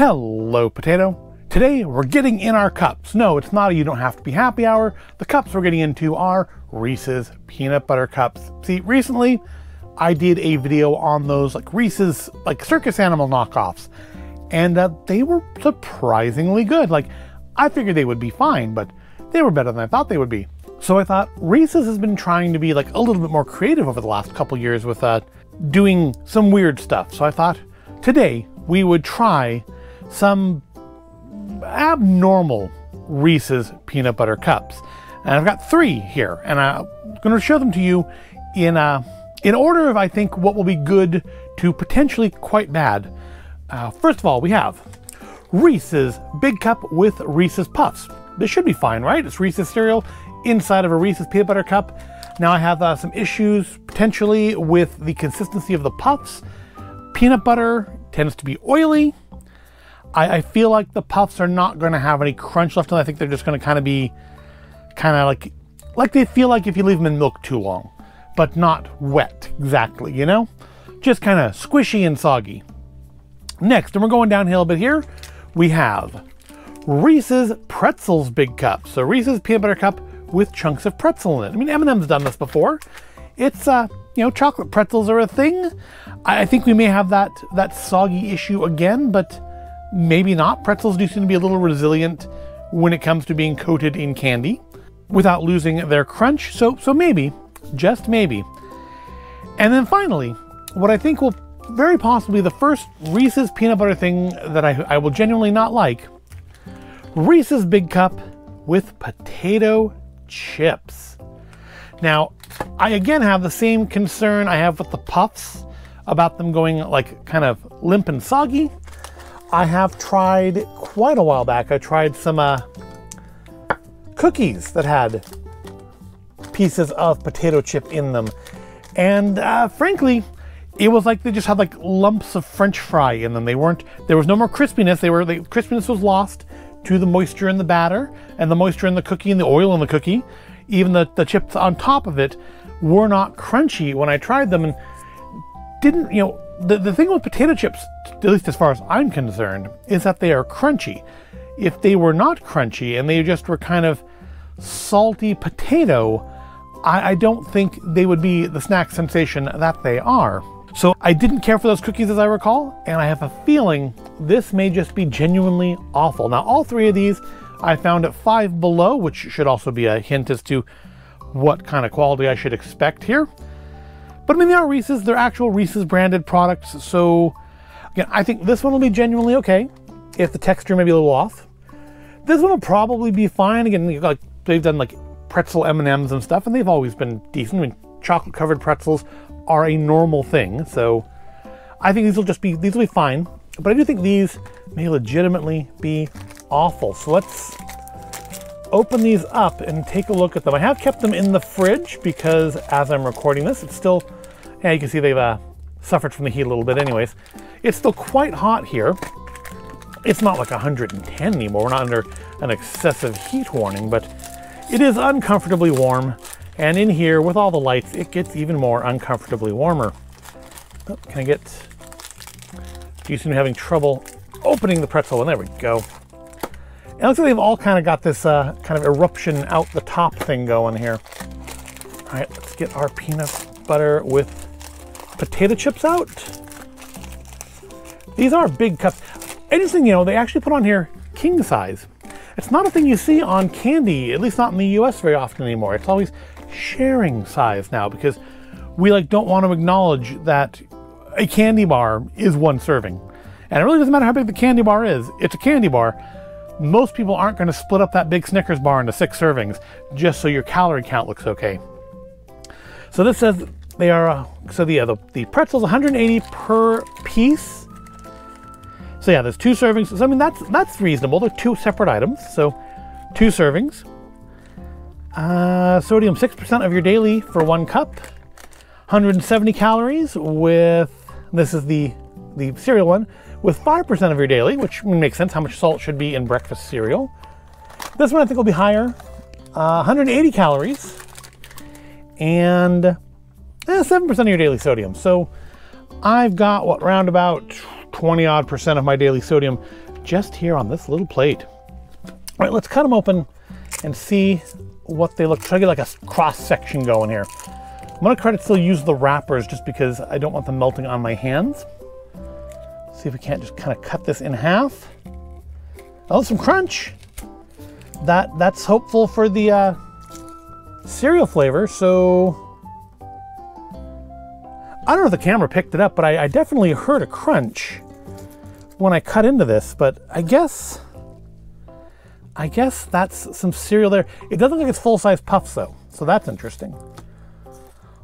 Hello, potato. Today we're getting in our cups. No, it's not a you don't have to be happy hour. The cups we're getting into are Reese's peanut butter cups. See, recently I did a video on those Reese's circus animal knockoffs, and they were surprisingly good. I figured they would be fine, but they were better than I thought they would be. So I thought Reese's has been trying to be a little bit more creative over the last couple years with doing some weird stuff. So I thought today we would try some abnormal Reese's peanut butter cups. And I've got 3 here, and I'm going to show them to you in order of, I think, what will be good to potentially quite bad. First of all, we have Reese's Big Cup with Reese's Puffs. This should be fine, right? It's Reese's cereal inside of a Reese's peanut butter cup. Now I have some issues potentially with the consistency of the puffs. Peanut butter tends to be oily. I feel like the puffs are not going to have any crunch left in them. I think they're just going to kind of be like they feel like if you leave them in milk too long, but not wet exactly, you know? Just kind of squishy and soggy. Next, and we're going downhill a bit here, we have Reese's Pretzels Big Cup. So Reese's peanut butter cup with chunks of pretzel in it. I mean, M&M's done this before. It's, chocolate pretzels are a thing. I think we may have that soggy issue again, but maybe not. Pretzels do seem to be a little resilient when it comes to being coated in candy without losing their crunch. So maybe, just maybe. And then finally, what I think will very possibly the first Reese's peanut butter thing that I will genuinely not like, Reese's Big Cup with potato chips. Now, I again have the same concern I have with the puffs about them going kind of limp and soggy. I have tried quite a while back. I tried some cookies that had pieces of potato chip in them, and frankly, it was like they just had lumps of French fry in them. There was no more crispiness. The crispiness was lost to the moisture in the batter and the moisture in the cookie and the oil in the cookie. Even the chips on top of it were not crunchy when I tried them, and didn't, the thing with potato chips, at least as far as I'm concerned, is that they are crunchy. If they were not crunchy and they just were kind of salty potato, I don't think they would be the snack sensation that they are. So I didn't care for those cookies, as I recall, and I have a feeling this may just be genuinely awful. Now, all 3 of these I found at Five Below, which should also be a hint as to what kind of quality I should expect here. But I mean, they are Reese's, they're actual Reese's branded products, so again, I think this one will be genuinely okay, if the texture may be a little off. This one will probably be fine. Again, they've done pretzel M&Ms and stuff, and they've always been decent. I mean, chocolate covered pretzels are a normal thing, so I think these will be fine. But I do think these may legitimately be awful. So let's open these up and take a look at them. I have kept them in the fridge because as I'm recording this, it's still, you can see they've suffered from the heat a little bit anyways. It's still quite hot here. It's not 110 anymore. We're not under an excessive heat warning, but it is uncomfortably warm. And in here, with all the lights, it gets even more uncomfortably warmer. Oh, can I get... Do you seem to be having trouble opening the pretzel one? There we go. It looks like they've all kind of got this kind of eruption out the top thing going here. All right, let's get our peanut butter with potato chips out. These are big cups. Interesting, they actually put on here king size. It's not a thing you see on candy, at least not in the US very often anymore. It's always sharing size now because we don't want to acknowledge that a candy bar is 1 serving. And it really doesn't matter how big the candy bar is. It's a candy bar. Most people aren't going to split up that big Snickers bar into 6 servings just so your calorie count looks okay. So this says they are, the pretzel's 180 per piece. So yeah, there's 2 servings. So I mean, that's reasonable. They're 2 separate items. So 2 servings. Sodium 6% of your daily for 1 cup. 170 calories with, this is the cereal one, with 5% of your daily, which makes sense how much salt should be in breakfast cereal. This one I think will be higher. 180 calories and 7% of your daily sodium. So I've got, around about 20% of my daily sodium just here on this little plate. All right, let's cut them open and see what they look. Try to get like a cross section going here. I'm gonna try to still use the wrappers just because I don't want them melting on my hands. See if we can't just kind of cut this in half. Oh, some crunch. That's hopeful for the cereal flavor. So I don't know if the camera picked it up, but I definitely heard a crunch when I cut into this. But I guess that's some cereal there. It doesn't look like it's full-size puffs though, so that's interesting.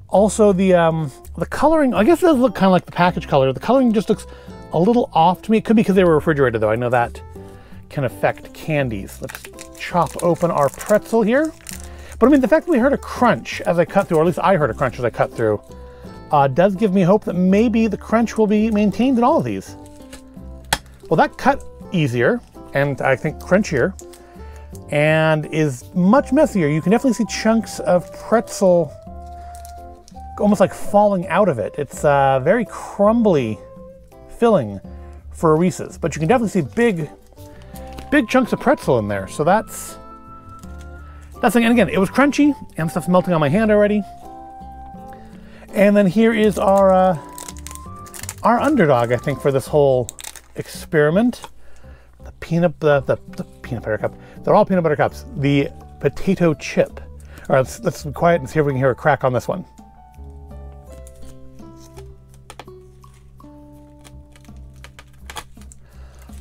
Also, the coloring, I guess it does look kind of like the package color. The coloring just looks a little off to me. It could be because they were refrigerated though. I know that can affect candies. Let's chop open our pretzel here. But I mean, the fact that we heard a crunch as I cut through, or at least I heard a crunch as I cut through, does give me hope that maybe the crunch will be maintained in all of these. Well, that cut easier, and I think crunchier, and is much messier. You can definitely see chunks of pretzel almost like falling out of it. It's very crumbly filling for a Reese's, but you can definitely see big chunks of pretzel in there. So that's and again, it was crunchy and stuff's melting on my hand already. And then here is our underdog, I think, for this whole experiment. The peanut butter cup. They're all peanut butter cups. The potato chip. All right, let's be quiet and see if we can hear a crack on this one.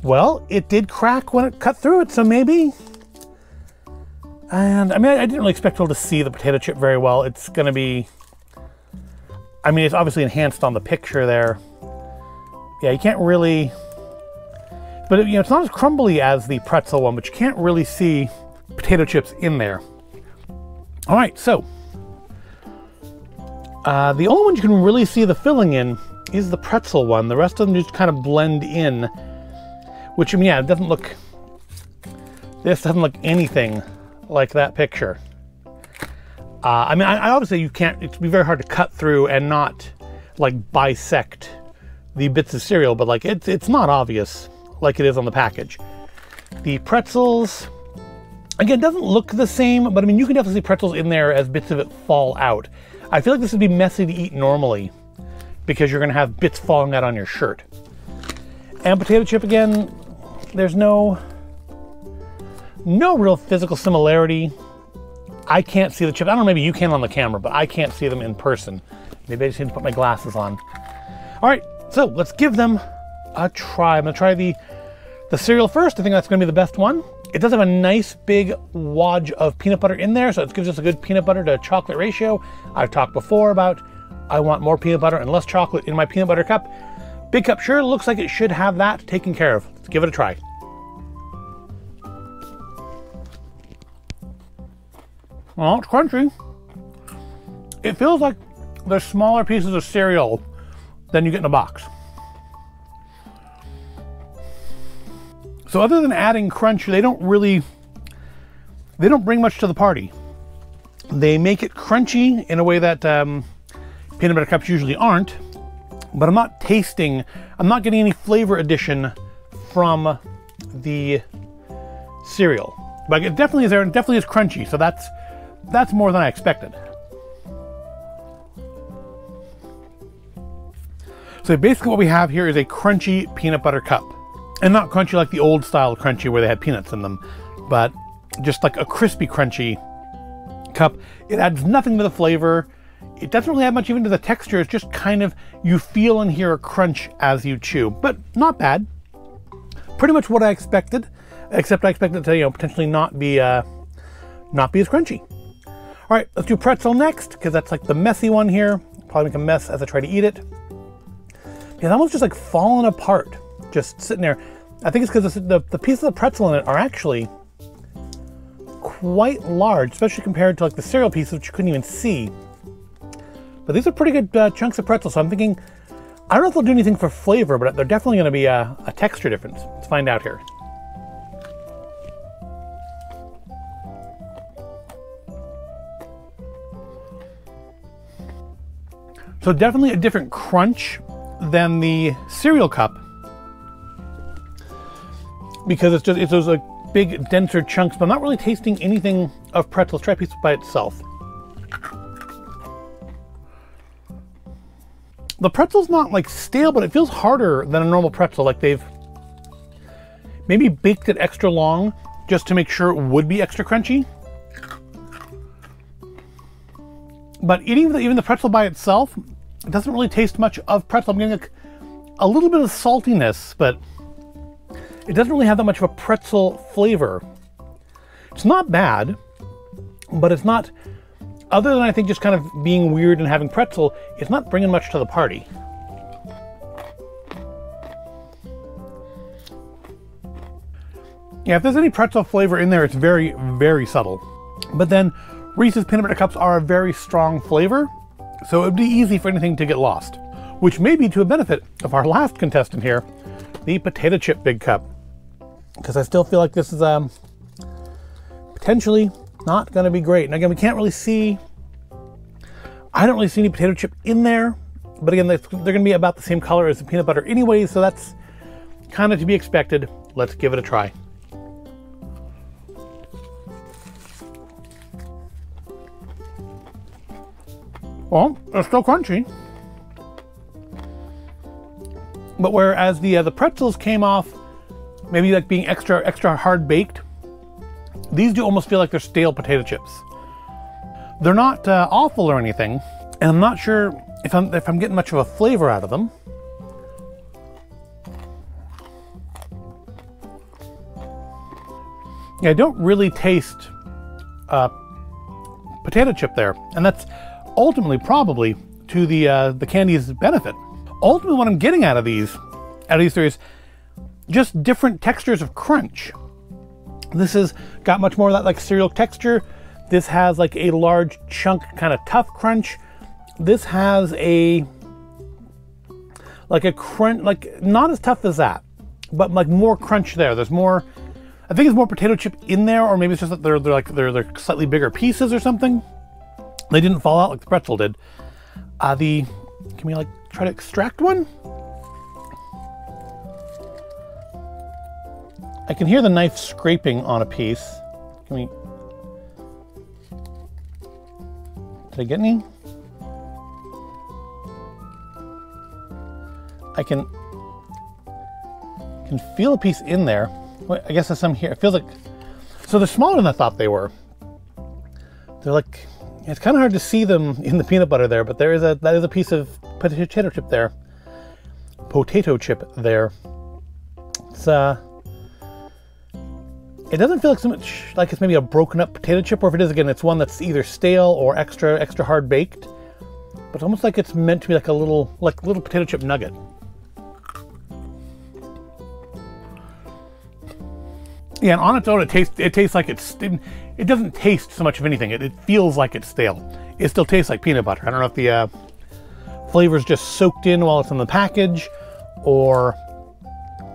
Well, it did crack when it cut through it, so maybe. And I mean, I didn't really expect people to see the potato chip very well. It's gonna be, I mean, it's obviously enhanced on the picture there. Yeah, you can't really, but you know, it's not as crumbly as the pretzel one, but you can't really see potato chips in there. All right, so the only one you can really see the filling in is the pretzel one. The rest of them just kind of blend in, which, I mean, yeah, it doesn't look, this doesn't look anything like that picture. I mean, I obviously you can't, it'd be very hard to cut through and not like bisect the bits of cereal, but like it's not obvious like it is on the package. The pretzels, again, doesn't look the same, but I mean, you can definitely see pretzels in there as bits of it fall out. I feel like this would be messy to eat normally because you're gonna have bits falling out on your shirt. And potato chip, again, there's no real physical similarity. I can't see the chip. I don't know, maybe you can on the camera, but I can't see them in person. Maybe I just need to put my glasses on. All right, so let's give them a try. I'm gonna try the cereal first. I think that's gonna be the best one. It does have a nice big wad of peanut butter in there, so it gives us a good peanut butter to chocolate ratio. I've talked before about I want more peanut butter and less chocolate in my peanut butter cup. Big cup sure looks like it should have that taken care of. Let's give it a try. Well, it's crunchy. It feels like there's smaller pieces of cereal than you get in a box. So other than adding crunch, they don't bring much to the party. They make it crunchy in a way that peanut butter cups usually aren't, but I'm not getting any flavor addition from the cereal. But it definitely is there, and it definitely is crunchy, so that's more than I expected. So basically what we have here is a crunchy peanut butter cup. And not crunchy like the old style crunchy where they had peanuts in them, but just like a crispy crunchy cup. It adds nothing to the flavor. It doesn't really add much even to the texture. It's just kind of, you feel and hear a crunch as you chew, but not bad. Pretty much what I expected, except I expected it to, you know, potentially not be as crunchy. All right, let's do pretzel next, because that's like the messy one here. Probably make a mess as I try to eat it. Yeah, that one's just like falling apart, just sitting there. I think it's because the pieces of pretzel in it are actually quite large, especially compared to like the cereal pieces, which you couldn't even see. But these are pretty good chunks of pretzel, so I'm thinking, I don't know if they'll do anything for flavor, but they're definitely gonna be a texture difference. Let's find out here. So definitely a different crunch than the cereal cup. because it's those like big, denser chunks, but I'm not really tasting anything of pretzels. Try a piece by itself. The pretzel's not like stale, but it feels harder than a normal pretzel. Like they've maybe baked it extra long just to make sure it would be extra crunchy. But even the pretzel by itself, it doesn't really taste much of pretzel. I'm getting a little bit of saltiness, but it doesn't really have that much of a pretzel flavor. It's not bad, but it's not, other than I think just kind of being weird and having pretzel, it's not bringing much to the party. Yeah, if there's any pretzel flavor in there, it's very, very subtle. But then Reese's peanut butter cups are a very strong flavor, so it would be easy for anything to get lost, which may be to a benefit of our last contestant here, the potato chip big cup, because I still feel like this is potentially not going to be great. And again, we can't really see, I don't really see any potato chip in there, but again, they're going to be about the same color as the peanut butter anyway, so that's kind of to be expected. Let's give it a try. Well, they're still crunchy. But whereas the pretzels came off maybe like being extra hard baked, these do almost feel like they're stale potato chips. They're not awful or anything, and I'm not sure if I'm getting much of a flavor out of them. Yeah, I don't really taste potato chip there, and that's ultimately probably to the candy's benefit. Ultimately, what I'm getting out of these three is just different textures of crunch. This has got much more of that like cereal texture. This has like a large chunk kind of tough crunch. This has a crunch, like not as tough as that, but like more crunch there. There's more, I think it's more potato chip in there, or maybe it's just that they're slightly bigger pieces or something. They didn't fall out like the pretzel did. Can we like try to extract one? I can hear the knife scraping on a piece. Can we? Did I get any? I can feel a piece in there. Wait, I guess there's some here. It feels like, so they're smaller than I thought they were. They're like, it's kind of hard to see them in the peanut butter there, but that is a piece of potato chip there. Potato chip there. It's it doesn't feel like so much like it's maybe a broken up potato chip, or if it is, again, it's one that's either stale or extra hard baked. But it's almost like it's meant to be like a little potato chip nugget. Yeah, and on its own, it tastes like it doesn't taste so much of anything. It feels like it's stale. It still tastes like peanut butter. I don't know if the flavor's just soaked in while it's in the package, or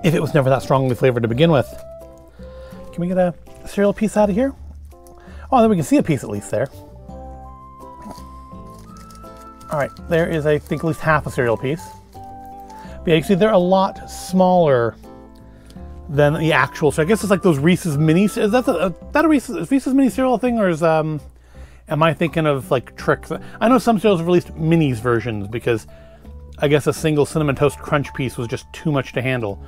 if it was never that strongly flavored to begin with. Can we get a cereal piece out of here? Oh, then we can see a piece at least there. All right, there is, I think, at least half a cereal piece. But yeah, you can see they're a lot smaller than the actual. So I guess it's like those Reese's Minis. Is that a Reese's Mini cereal thing, or is am I thinking of like tricks? I know some cereals have released minis versions because I guess a single Cinnamon Toast Crunch piece was just too much to handle.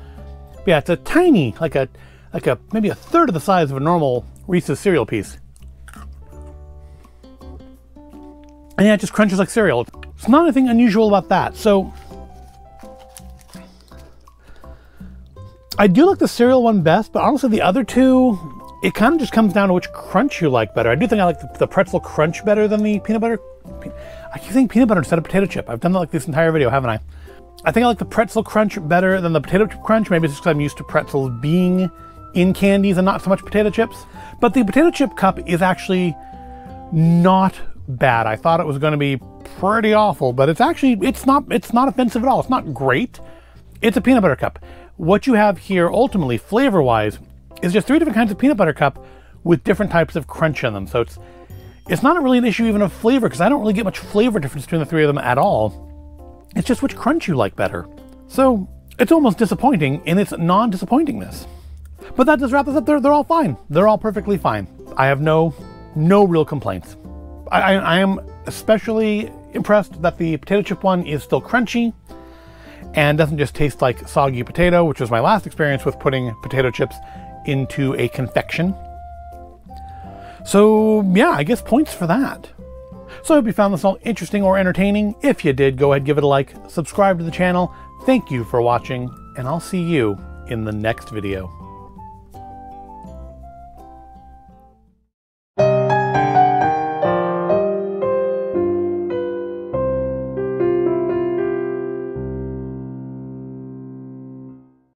But yeah, it's a tiny, like maybe a third of the size of a normal Reese's cereal piece. And yeah, it just crunches like cereal. It's not anything unusual about that. So I do like the cereal one best, but honestly the other two, it kind of just comes down to which crunch you like better. I do think I like the pretzel crunch better than the peanut butter. I keep saying peanut butter instead of potato chip. I've done that like this entire video, haven't I? I think I like the pretzel crunch better than the potato chip crunch. Maybe it's just because I'm used to pretzels being in candies and not so much potato chips. But the potato chip cup is actually not bad. I thought it was going to be pretty awful, but it's not offensive at all. It's not great. It's a peanut butter cup. What you have here ultimately, flavor-wise, is just 3 different kinds of peanut butter cup with different types of crunch in them. So it's not really an issue even of flavor, because I don't really get much flavor difference between the 3 of them at all. It's just which crunch you like better. So it's almost disappointing in its non-disappointingness. But that does wrap this up. They're all fine. They're all perfectly fine. I have no real complaints. I am especially impressed that the potato chip one is still crunchy and doesn't just taste like soggy potato, which was my last experience with putting potato chips into a confection. So yeah, I guess points for that. So I hope you found this all interesting or entertaining. If you did, go ahead, give it a like, subscribe to the channel. Thank you for watching, and I'll see you in the next video.